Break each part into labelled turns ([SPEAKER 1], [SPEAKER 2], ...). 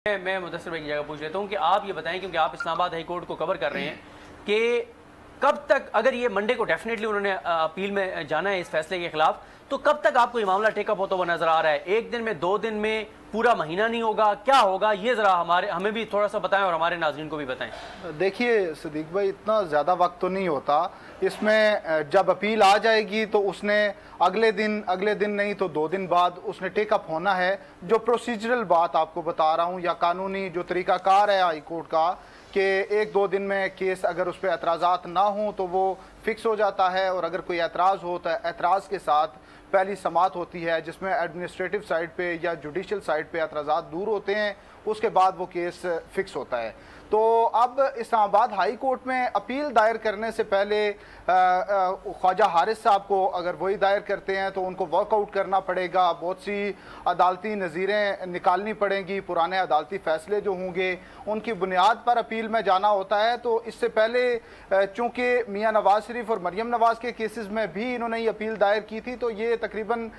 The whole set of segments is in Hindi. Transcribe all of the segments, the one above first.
[SPEAKER 1] मैं मुदस्सिर भाई की जगह पूछ लेता हूँ कि आप ये बताएं, क्योंकि आप इस्लामाबाद हाई कोर्ट को कवर कर रहे हैं, कि कब तक, अगर ये मंडे को डेफिनेटली उन्होंने अपील में जाना है इस फैसले के खिलाफ, तो कब तक आपको ये मामला टेकअप होता हुआ नजर आ रहा है? एक दिन में, 2 दिन में, पूरा महीना नहीं होगा, क्या होगा? ये जरा हमें भी थोड़ा सा बताएं और हमारे नाज़रीन को भी बताएं।
[SPEAKER 2] देखिए सिद्दीक भाई, इतना ज़्यादा वक्त तो नहीं होता इसमें। जब अपील आ जाएगी तो उसने अगले दिन नहीं तो 2 दिन बाद उसने टेकअप होना है। जो प्रोसीजरल बात आपको बता रहा हूँ या कानूनी जो तरीकाकार है हाई कोर्ट का, कि 1-2 दिन में केस अगर उस पर एतराज़ात ना हों तो वो फिक्स हो जाता है, और अगर कोई एतराज़ हो तो एतराज़ के साथ पहली समात होती है जिसमें एडमिनिस्ट्रेटिव साइड पे या जुडिशल साइड पे एतराज़ात दूर होते हैं, उसके बाद वो केस फिक्स होता है। तो अब इस्लामाबाद हाई कोर्ट में अपील दायर करने से पहले ख्वाजा हारिस साहब को, अगर वही दायर करते हैं तो उनको वर्कआउट करना पड़ेगा, बहुत सी अदालती नज़ीरें निकालनी पड़ेंगी, पुराने अदालती फ़ैसले जो होंगे उनकी बुनियाद पर अपील में जाना होता है। तो इससे पहले चूँकि मियाँ नवाज़ शरीफ और मरियम नवाज़ के केसेस में भी इन्होंने ये अपील दायर की थी, तो ये तकरीबन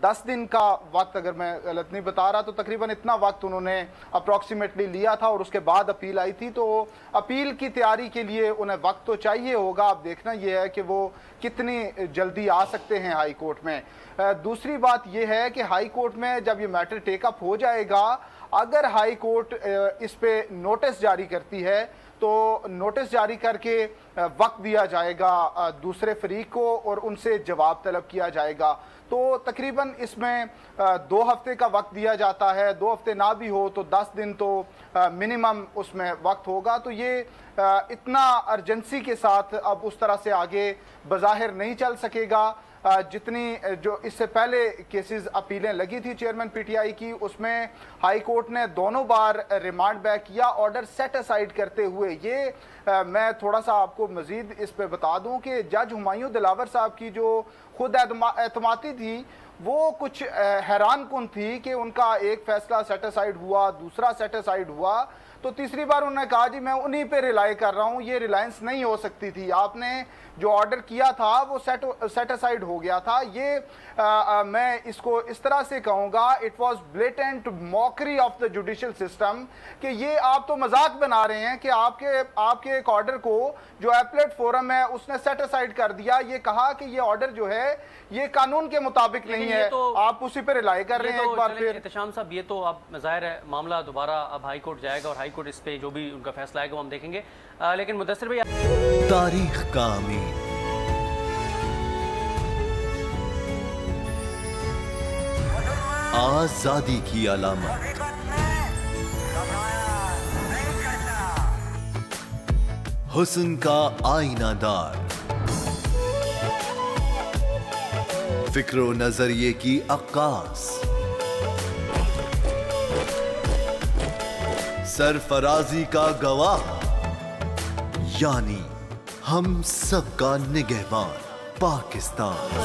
[SPEAKER 2] 10 दिन का वक्त, अगर मैं गलत नहीं बता रहा, तो तकरीबन इतना वक्त उन्होंने अप्रॉक्सीमेटली लिया था और उसके बाद अपील आई थी। तो अपील की तैयारी के लिए उन्हें वक्त तो चाहिए होगा। अब देखना यह है कि वो कितनी जल्दी आ सकते हैं हाई कोर्ट में। दूसरी बात यह है कि हाई कोर्ट में जब ये मैटर टेकअप हो जाएगा, अगर हाई कोर्ट इस पे नोटिस जारी करती है तो नोटिस जारी करके वक्त दिया जाएगा दूसरे फरीक को और उनसे जवाब तलब किया जाएगा। तो तकरीबन इसमें 2 हफ्ते का वक्त दिया जाता है। 2 हफ्ते ना भी हो तो 10 दिन तो मिनिमम उसमें वक्त होगा। तो ये इतना अर्जेंसी के साथ अब उस तरह से आगे बज़ाहिर नहीं चल सकेगा। जितनी जो इससे पहले केसेस अपीलें लगी थी चेयरमैन पीटीआई की, उसमें हाई कोर्ट ने दोनों बार रिमांड बैक किया ऑर्डर सेट असाइड करते हुए। ये मैं थोड़ा सा आपको मजीद इस पे बता दूं कि जज हुमायूं दिलावर साहब की जो खुद एतमादी थी वो कुछ हैरान कुन थी कि उनका एक फैसला सेट असाइड हुआ, दूसरा सेट असाइड हुआ, तो तीसरी बार उन्होंने कहा जी मैं उन्हीं पे रिलाई कर रहा हूँ। ये रिलायंस नहीं हो सकती थी, आपने जो ऑर्डर किया था वो सेट असाइड हो गया था। ये मैं इसको इस तरह से कहूँगा, it was blatant mockery of the judicial system, कि ये आप तो मजाक बना रहे हैं कि आपके एक ऑर्डर को जो एपलेट फोरम है उसने सेट असाइड कर दिया। ये कहा कि ये ऑर्डर जो है ये कानून के मुताबिक नहीं है, तो आप उसी पे रिलाई कर रहे हैं। एक बार फिर
[SPEAKER 1] एहतशाम साहब, ये तो अब ज़ाहिर है मामला दोबारा अब हाई कोर्ट जाएगा और हाई कोर्ट इस पे जो भी उनका फैसला आएगा वो हम देखेंगे। लेकिन मुदस्सिर भाई,
[SPEAKER 3] तारीख का अमीर, आजादी की अलामत, हुस्न का आईनादार, फिक्रो नजरिए की अक्कास, सरफराजी का गवाह, यानी हम सबका निगहबान पाकिस्तान।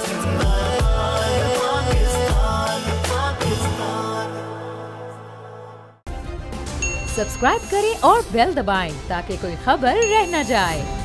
[SPEAKER 4] सब्सक्राइब करें और बेल दबाएं ताकि कोई खबर रह न जाए।